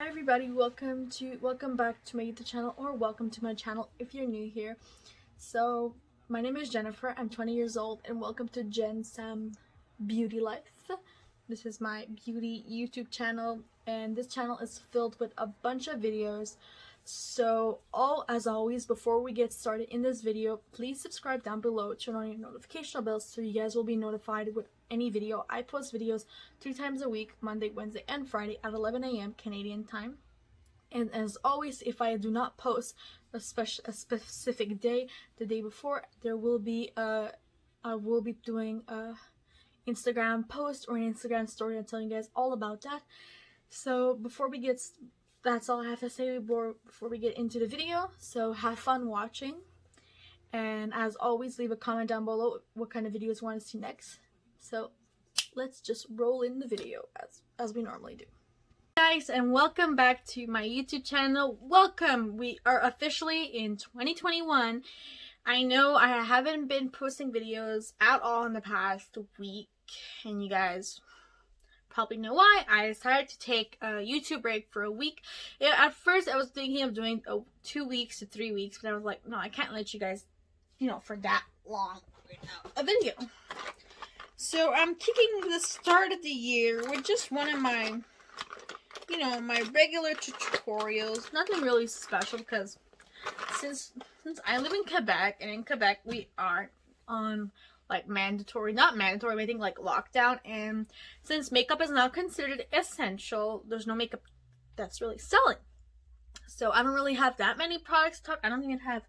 Hi everybody, welcome back to my YouTube channel, or welcome to my channel if you're new here. So my name is Jennifer, I'm 20 years old, and welcome to Jen Sam Beauty Life. This is my beauty YouTube channel, and this channel is filled with a bunch of videos. So as always, before we get started in this video, please subscribe down below, turn on your notification bells so you guys will be notified with any video. I post videos 3 times a week, Monday, Wednesday, and Friday at 11 a.m. Canadian time. And as always, if I do not post a specific day, the day before, I will be doing a Instagram post or an Instagram story and telling you guys all about that. So that's all I have to say before we get into the video. So have fun watching, and as always, leave a comment down below what kind of videos you want to see next. So let's just roll in the video as we normally do. Guys, and welcome back to my YouTube channel. Welcome! We are officially in 2021. I know I haven't been posting videos at all in the past week, and you guys probably know why. I decided to take a YouTube break for a week. At first I was thinking of doing 2 weeks to 3 weeks, but I was like, no, I can't let you guys, for that long without a video. So I'm kicking the start of the year with just one of my, my regular tutorials. Nothing really special, because since I live in Quebec, and in Quebec we are on not mandatory, but I think lockdown, and since makeup is not considered essential, there's no makeup that's really selling. So I don't really have that many products to talk. I don't even have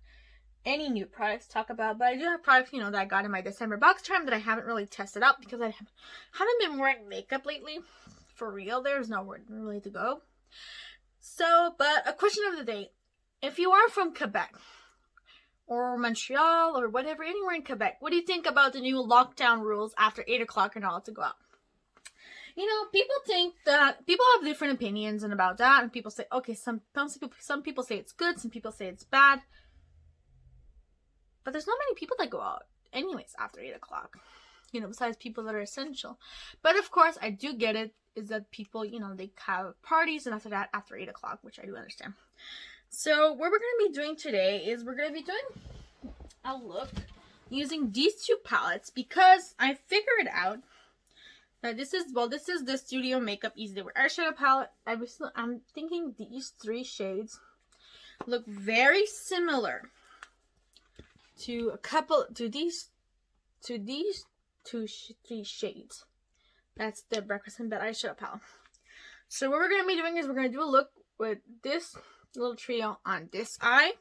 any new products to talk about, but I do have products, that I got in my December box charm that I haven't really tested out because I haven't been wearing makeup lately. For real, there's nowhere really to go. So, but a question of the day: if you are from Quebec or Montreal or whatever, anywhere in Quebec, what do you think about the new lockdown rules after 8 o'clock and all to go out? People think that people have different opinions and about that, and people say, okay, some people say it's good, some people say it's bad, but there's not many people that go out anyways after 8 o'clock, besides people that are essential. But of course, I do get it, is that people, they have parties and after that, after 8 o'clock, which I do understand. So what we're going to be doing today is we're going to be doing a look using these two palettes, because I figured out that this is the Studio Makeup Easy to Wear eyeshadow palette. I'm thinking these 3 shades look very similar to these 3 shades. That's the Breakfast in Bed eyeshadow palette. So what we're going to be doing is we're going to do a look with this little trio on this eye,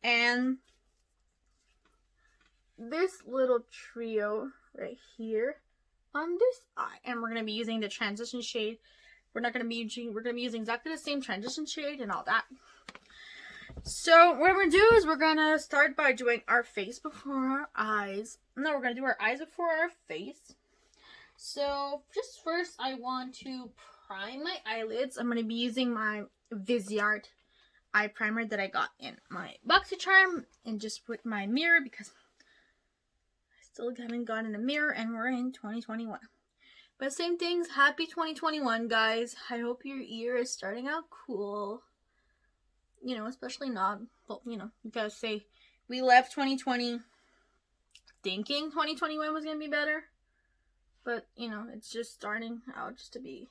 and this little trio right here on this eye, and we're going to be using the transition shade. We're going to be using exactly the same transition shade and all that. So what we're going to do is we're going to start by doing our face before our eyes. No, we're going to do our eyes before our face. So just first, I want to prime my eyelids. I'm going to be using my Viseart eye primer that I got in my BoxyCharm, and just with my mirror, because I still haven't gotten a mirror and we're in 2021. But same things, happy 2021, guys. I hope your year is starting out cool. Especially not, well, you gotta say, we left 2020 thinking 2021 was gonna be better. But, it's just starting out just to be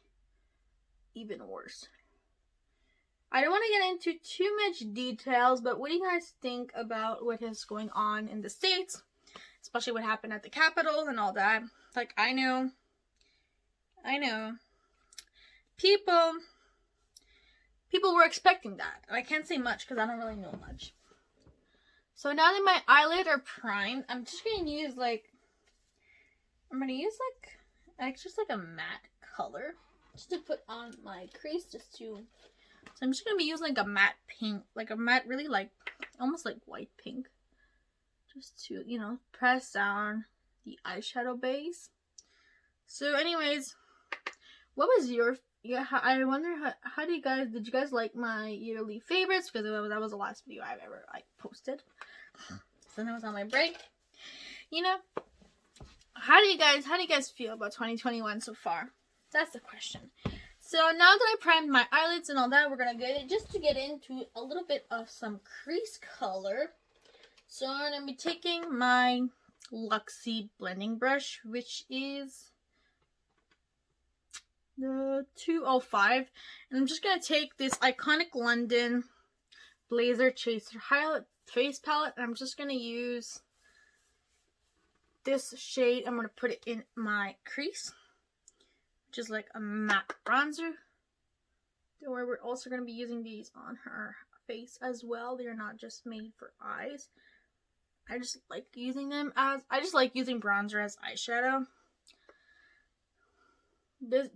even worse. I don't want to get into too much details, but what do you guys think about what is going on in the States? Especially what happened at the Capitol and all that. I know. People were expecting that. And I can't say much because I don't really know much. So now that my eyelids are primed, I'm just going to use just a matte color just to put on my crease, so I'm just going to be using a matte pink, a matte really almost like white pink, just to, press down the eyeshadow base. So anyways, what was I wonder how did you guys like my yearly favorites, because that was the last video I've ever posted. So that was on my break. How do you guys feel about 2021 so far? That's the question. So now that I primed my eyelids and all that, we're gonna get it just to get into a little bit of some crease color. So I'm gonna be taking my Luxie blending brush, which is the 205, and I'm just gonna take this Iconic London Blazer Chaser Highlight Face Palette, and I'm just gonna use this shade. I'm gonna put it in my crease, which is like a matte bronzer. Don't worry, we're also gonna be using these on her face as well. They are not just made for eyes. I just like using them as, I just like using bronzer as eyeshadow.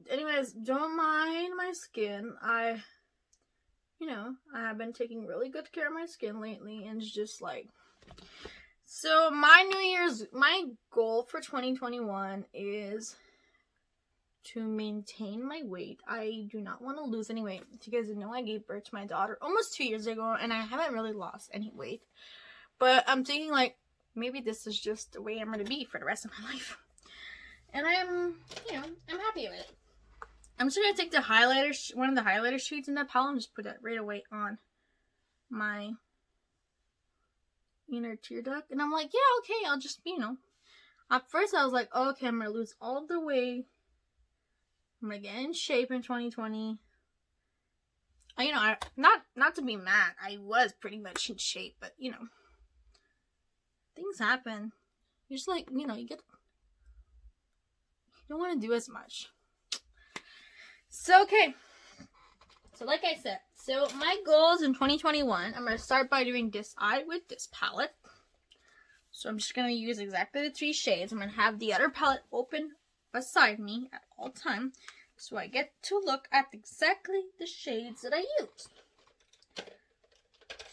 Anyways, don't mind my skin. I have been taking really good care of my skin lately, and it's just like, so my goal for 2021 is to maintain my weight. I do not want to lose any weight. You guys know I gave birth to my daughter almost 2 years ago, and I haven't really lost any weight. But I'm thinking, like, maybe this is just the way I'm going to be for the rest of my life. And I'm happy with it. I'm just going to take the highlighter, one of the highlighter shades in that palette, and just put that right away on my inner tear duct. And I'm like, yeah, okay, I'll just, At first I was like, oh, okay, I'm going to lose all the weight. I'm going to get in shape in 2020. Not to be mad, I was pretty much in shape, but, things happen. You're just like, you don't want to do as much. So, okay. So, like I said, so my goals in 2021, I'm going to start by doing this eye with this palette. So, I'm just going to use exactly the 3 shades. I'm going to have the other palette open beside me at all time, so I get to look at exactly the shades that I use.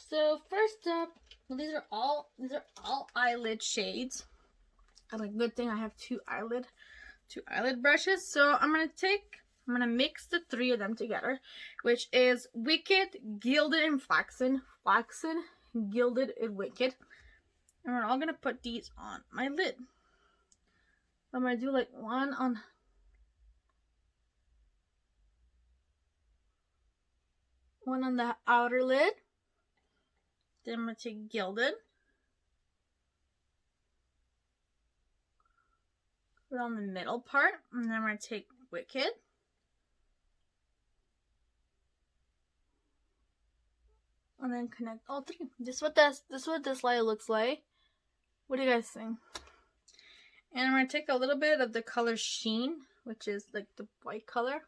So, first up, well, these are all eyelid shades. And a good thing I have two eyelid brushes. So I'm gonna mix the 3 of them together, which is Wicked, Gilded, and Flaxen. Flaxen, Gilded, and Wicked. And we're all gonna put these on my lid. I'm gonna do like one on the outer lid. Then I'm gonna take Gilded. Put it on the middle part, and then I'm gonna take Wicked. And then connect all 3. This is what this light looks like. What do you guys think? And I'm gonna take a little bit of the color Sheen, which is like the white color.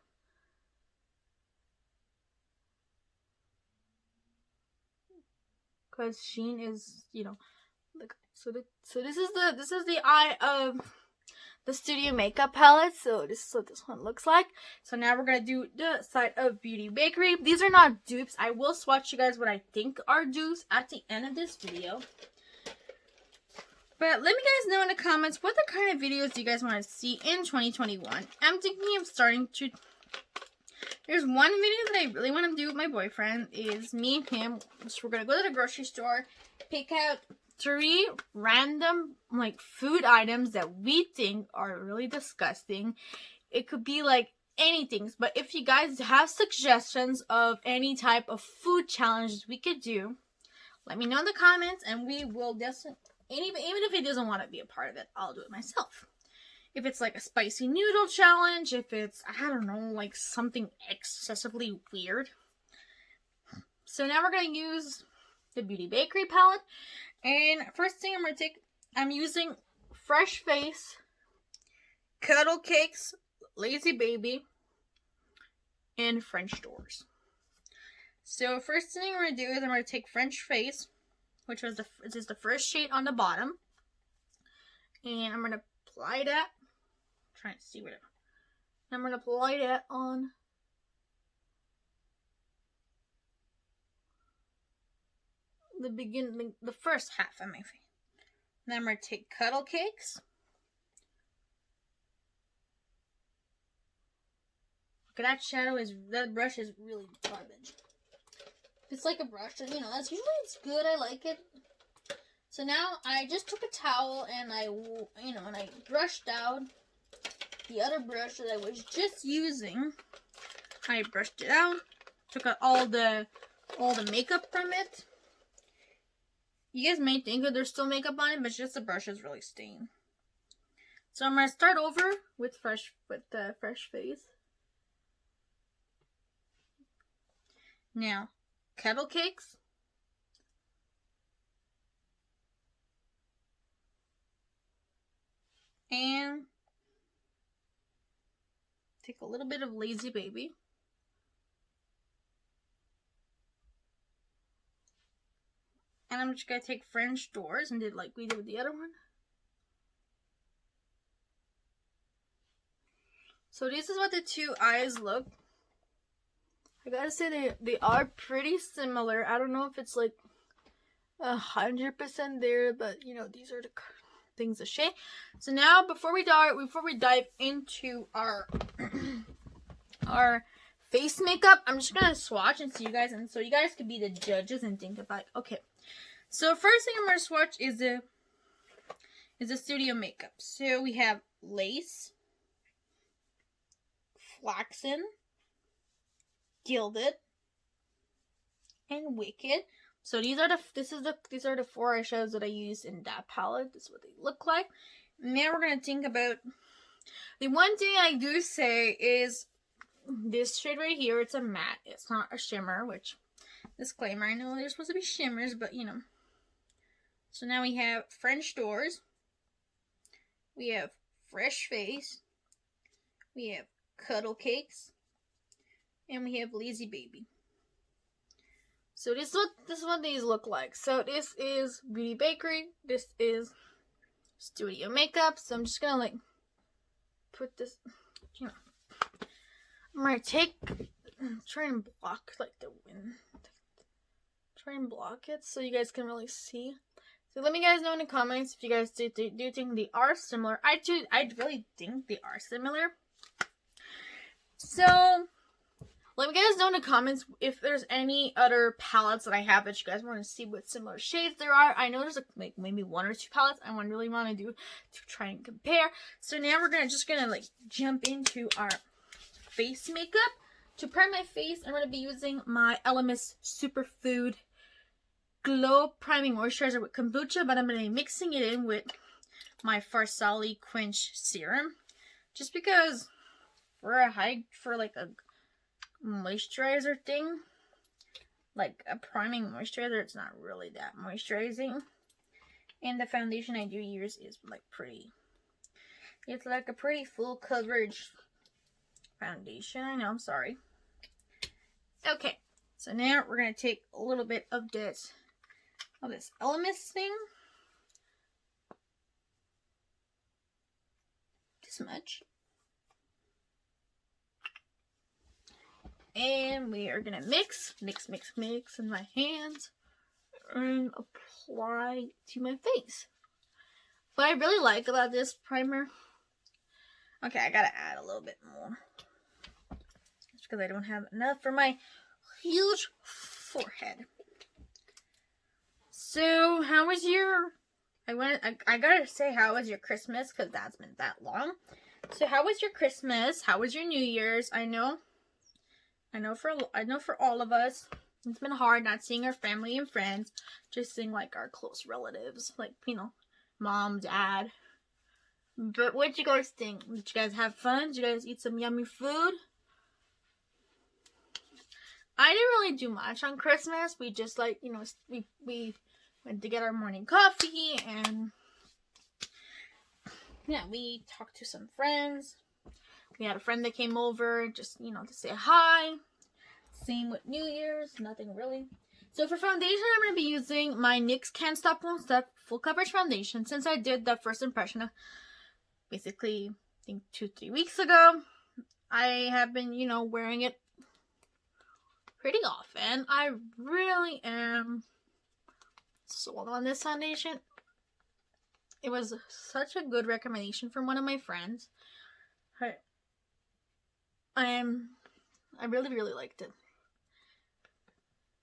Because Sheen is, like, so this is the eye of the Studio Makeup palette. So this is what this one looks like. So now we're gonna do the side of Beauty Bakery. These are not dupes. I will swatch you guys what I think are dupes at the end of this video. But let me guys know in the comments what the kind of videos you guys want to see in 2021. I'm thinking of starting to... There's one video that I really want to do with my boyfriend. Is me and him. So we're going to go to the grocery store, pick out 3 random like food items that we think are really disgusting. It could be like anything. But if you guys have suggestions of any type of food challenges we could do, let me know in the comments, and we will definitely... Even if he doesn't want to be a part of it, I'll do it myself. If it's like a spicy noodle challenge, if it's, I don't know, like something excessively weird. So now we're going to use the Beauty Bakery palette. And first thing I'm using Fresh Face, Cuddle Cakes, Lazy Baby, and French Doors. So first thing we're going to do is I'm going to take French Face, which is the first shade on the bottom. And I'm going to apply that. I'm trying to see what it... I'm going to apply that on the beginning, the first half of my face. Then I'm going to take Cuddle Cakes. Look at that brush is really garbage. It's like a brush, and that's usually it's good. I like it. So now I just took a towel and I brushed out the other brush that I was just using I brushed it out, took out all the makeup from it. You guys may think that there's still makeup on it, but just the brush is really stained. So I'm gonna start over with the fresh face. Now, kettle cakes. And take a little bit of Lazy Baby. And I'm just gonna take French doors and did like we did with the other one. So this is what the two eyes look. I gotta say they are pretty similar. I don't know if it's like 100% there, but you know, these are the things to shade. So now before we dive into our our face makeup, I'm just gonna swatch and see you guys, and so you guys can be the judges and think about it. Okay. So first thing I'm gonna swatch is the studio makeup. So we have Lace, Flaxen, Gilded, and Wicked. So these are the 4 eyeshadows that I used in that palette. This is what they look like. Now we're gonna think about the one thing I do say is this shade right here. It's a matte. It's not a shimmer. Which disclaimer, I know they're supposed to be shimmers, but you know. So now we have French Doors. We have Fresh Face. We have Cuddle Cakes. And we have Lazy Baby. So this is what these look like. So this is Beauty Bakery. This is Studio Makeup. So I'm just gonna like put this, you know. I'm gonna try and block like the wind. Try and block it so you guys can really see. So let me guys know in the comments if you guys do think they are similar. I really think they are similar. So let me guys know in the comments if there's any other palettes that I have that you guys want to see what similar shades there are. I know there's like maybe 1 or 2 palettes I really want to do to try and compare. So now we're just gonna like jump into our face makeup. To prime my face, I'm gonna be using my Elemis Superfood Glow Priming Moisturizer with kombucha, but I'm gonna be mixing it in with my Farsali Quench Serum, just because for like a moisturizer thing, like a priming moisturizer, it's not really that moisturizing. And the foundation I do use is like it's like a pretty full coverage foundation. I know, I'm sorry. Okay, so now we're gonna take a little bit of this Elemis thing, this much. And we are gonna mix in my hands and apply to my face. What I really like about this primer, okay, I gotta add a little bit more. Just because I don't have enough for my huge forehead. So, how was your, I gotta say, how was your Christmas? Because that's been that long. So, how was your Christmas? How was your New Year's? I know for all of us, it's been hard not seeing our family and friends, just seeing like our close relatives, like, you know, mom, dad. But what'd you guys think? Did you guys have fun? Did you guys eat some yummy food? I didn't really do much on Christmas. We just like, you know, we went to get our morning coffee, and yeah, we talked to some friends. We had a friend that came over just, you know, to say hi. Same with New Year's, nothing really. So for foundation, I'm going to be using my NYX Can't Stop Won't Stop Full Coverage Foundation. Since I did the first impression basically, I think 2-3 weeks ago, I have been, you know, wearing it pretty often. I really am sold on this foundation. It was such a good recommendation from one of my friends. I really liked it.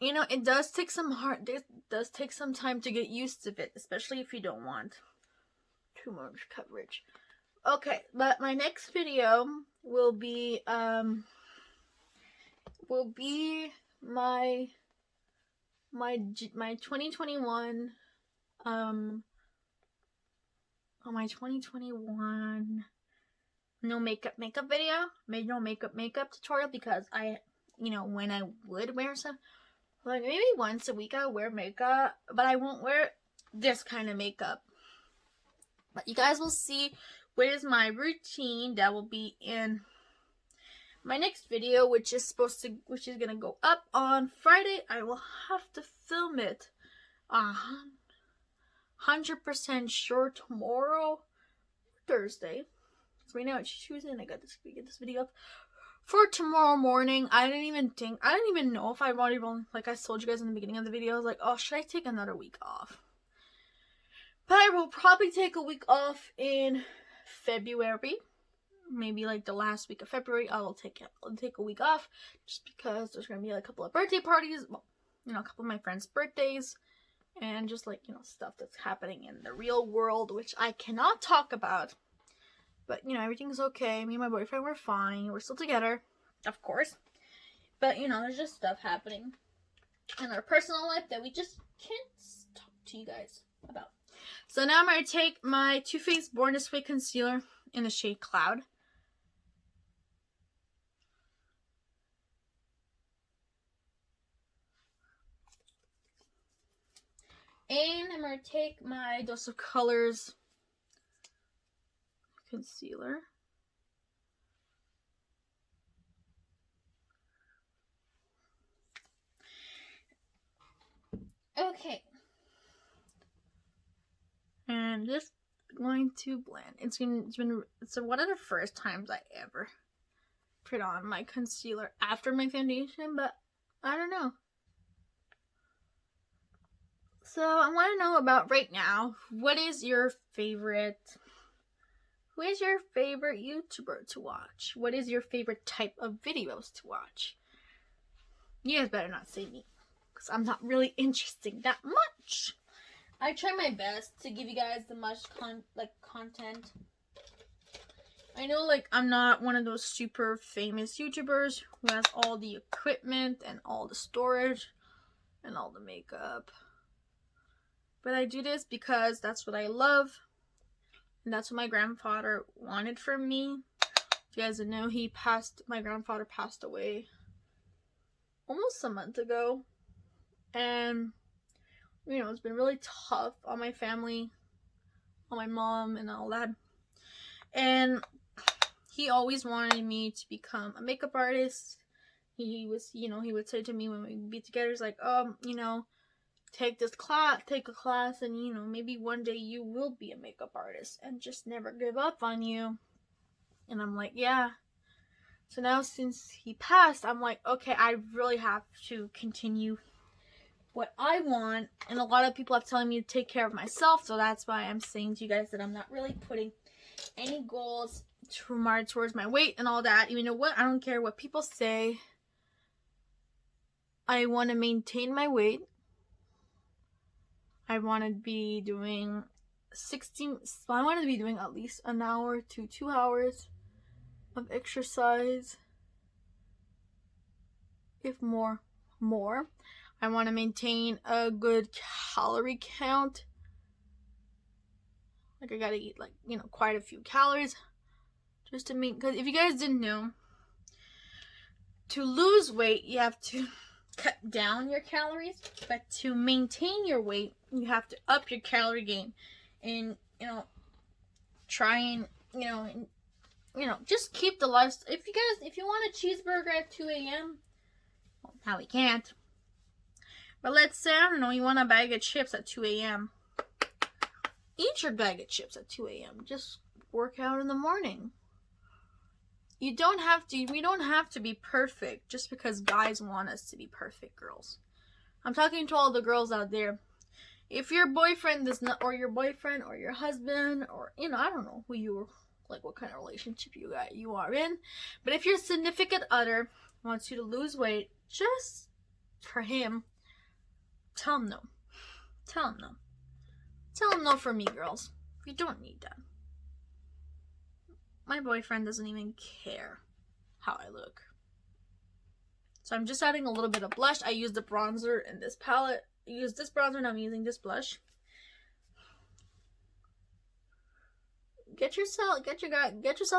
You know, it does take some time to get used to it, especially if you don't want too much coverage. Okay, but my next video will be will be my 2021 my 2021 no makeup video, made no makeup tutorial, because I, when I would wear some, like maybe once a week I wear makeup, but I won't wear this kind of makeup. But you guys will see what is my routine that will be in my next video, which is gonna go up on Friday. I will have to film it 100% sure tomorrow, Thursday. So right now it's Tuesday, and I get this video up for tomorrow morning. I didn't even know if I wanted to, like I told you guys in the beginning of the video, I was like, oh, should I take another week off? But I will probably take a week off in February. Maybe like the last week of February, I'll take a week off, just because there's gonna be like a couple of birthday parties, well, a couple of my friends' birthdays, and just like, stuff that's happening in the real world, which I cannot talk about. But, everything's okay. Me and my boyfriend, we're fine. We're still together, of course. But, there's just stuff happening in our personal life that we just can't talk to you guys about. So now I'm going to take my Too Faced Born This Way concealer in the shade Cloud. And I'm going to take my Dose of Colors concealer. Okay. And just going to blend. It's one of the first times I ever put on my concealer after my foundation, but I don't know. So I want to know about right now, who is your favorite YouTuber to watch? What is your favorite type of videos to watch? You guys better not say me, because I'm not really interesting that much. I try my best to give you guys the much content. I know, like, I'm not one of those super famous YouTubers who has all the equipment and all the storage and all the makeup. But I do this because that's what I love. And that's what my grandfather wanted from me. If you guys didn't know, my grandfather passed away almost a month ago. And, it's been really tough on my family, on my mom and all that. And he always wanted me to become a makeup artist. He would say to me when we'd be together, he's like, take a class, and maybe one day you will be a makeup artist, and just never give up on you. And I'm like, yeah. So now, since he passed, I'm like, okay, I really have to continue what I want. And a lot of people have telling me to take care of myself, so that's why I'm saying to you guys that I'm not really putting any goals towards my weight and all that. You know what? I don't care what people say. I want to maintain my weight. I want to be doing at least an hour to 2 hours of exercise, if more. I want to maintain a good calorie count. Like, I gotta eat, quite a few calories just to because if you guys didn't know, to lose weight, you have to cut down your calories, but to maintain your weight, you have to up your calorie gain. And try and just keep the lifestyle. If you want a cheeseburger at 2 a.m., well, now we can't, but let's say, I don't know, you want a bag of chips at 2 a.m. Eat your bag of chips at 2 a.m. Just work out in the morning. We don't have to be perfect just because guys want us to be perfect, girls. I'm talking to all the girls out there. If your boyfriend does not, or your boyfriend, or your husband, or, I don't know who you, what kind of relationship you are in, but if your significant other wants you to lose weight just for him, tell him no. Tell him no. Tell him no for me, girls. You don't need that. My boyfriend doesn't even care how I look. So I'm just adding a little bit of blush. I use the bronzer in this palette. I use this bronzer and I'm using this blush. Get yourself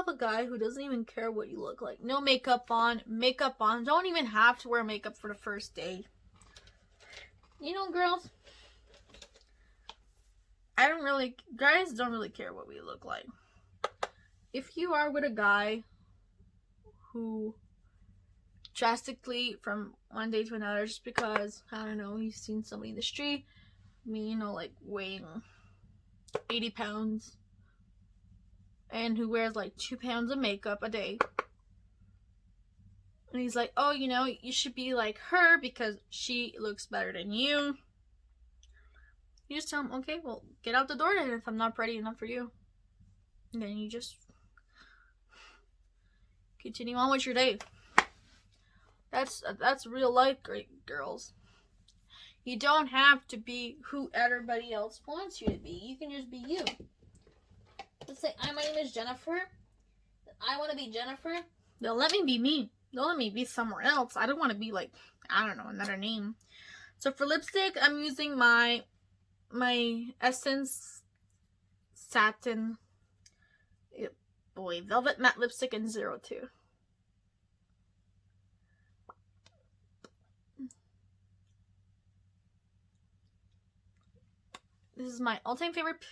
a guy who doesn't even care what you look like. No makeup on, makeup on. Don't even have to wear makeup for the first day. You know, girls, guys don't really care what we look like. If you are with a guy who drastically from one day to another, just because, I don't know, you've seen somebody in the street, you know, like weighing 80 pounds, and who wears like 2 pounds of makeup a day, and he's like, oh, you know, you should be like her because she looks better than you. You just tell him, okay, well, get out the door then if I'm not pretty enough for you. And then you just continue on with your day. That's real life, great girls. You don't have to be who everybody else wants you to be. You can just be you. Let's say, my name is Jennifer. I want to be Jennifer. Then let me be me. Don't let me be somewhere else. I don't want to be like, I don't know, another name. So for lipstick, I'm using my Essence Satin Velvet Matte Lipstick in 02. This is my all-time favorite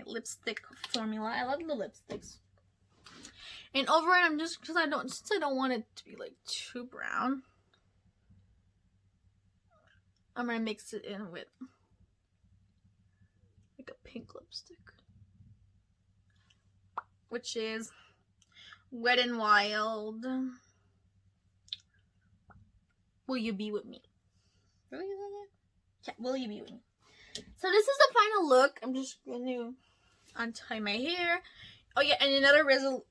lipstick formula. I love the lipsticks. And over it, I'm just, since I don't want it to be like too brown, I'm gonna mix it in with like a pink lipstick, which is Wet n Wild. Will You Be With Me? Really? Is that it? Yeah, Will You Be With Me? So this is the final look. I'm just going to untie my hair. Oh yeah, and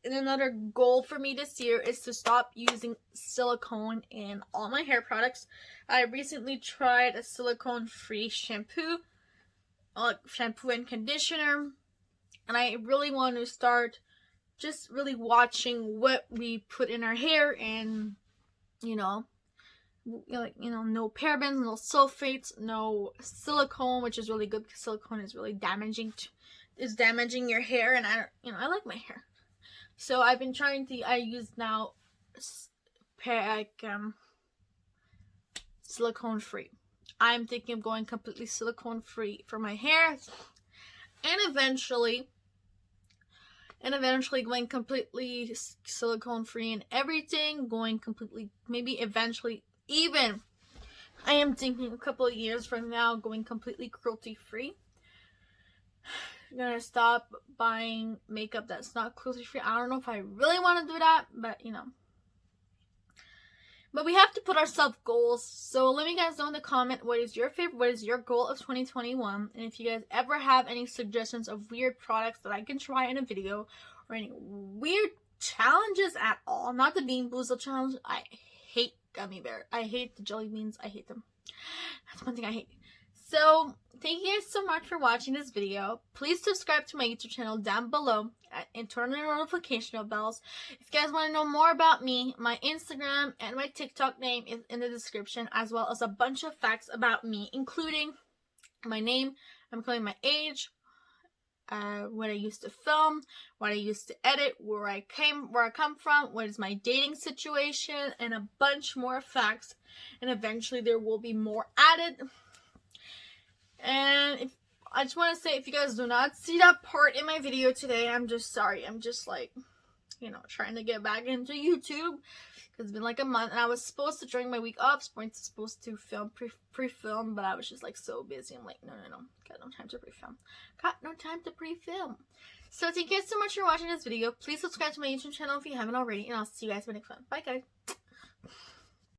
another goal for me this year is to stop using silicone in all my hair products. I recently tried a silicone-free shampoo and conditioner, and I really want to start just really watching what we put in our hair, and no parabens, no sulfates, no silicone, which is really good because silicone is really damaging your hair, and I like my hair. So I've been trying to, I use now silicone free. I'm thinking of going completely silicone free for my hair, and eventually going completely silicone free in everything, going completely, maybe eventually even, I am thinking a couple of years from now, going completely cruelty free. I'm gonna stop buying makeup that's not cruelty free. I don't know if I really want to do that, but but we have to put ourselves goals. So let me guys know in the comment what is your favorite, what is your goal of 2021, and if you guys ever have any suggestions of weird products that I can try in a video, or any weird challenges at all. Not the Bean Boozle challenge. I hate gummy bear. I hate the jelly beans. I hate them. That's one thing I hate. So thank you guys so much for watching this video. Please subscribe to my YouTube channel down below and turn on the notification bells. If you guys want to know more about me, my Instagram and my TikTok name is in the description, as well as a bunch of facts about me, including my name, I'm including my age, what I used to film, what I used to edit, where I come from, what is my dating situation, and a bunch more facts. And eventually there will be more added. And I just want to say, if you guys do not see that part in my video today, I'm just sorry. I'm just like, trying to get back into YouTube. It's been like a month, and I was supposed to, during my week off, supposed to film, pre-film, but I was just like so busy. I'm like, no, got no time to pre-film. So thank you guys so much for watching this video. Please subscribe to my YouTube channel if you haven't already, and I'll see you guys in the next one. Bye guys.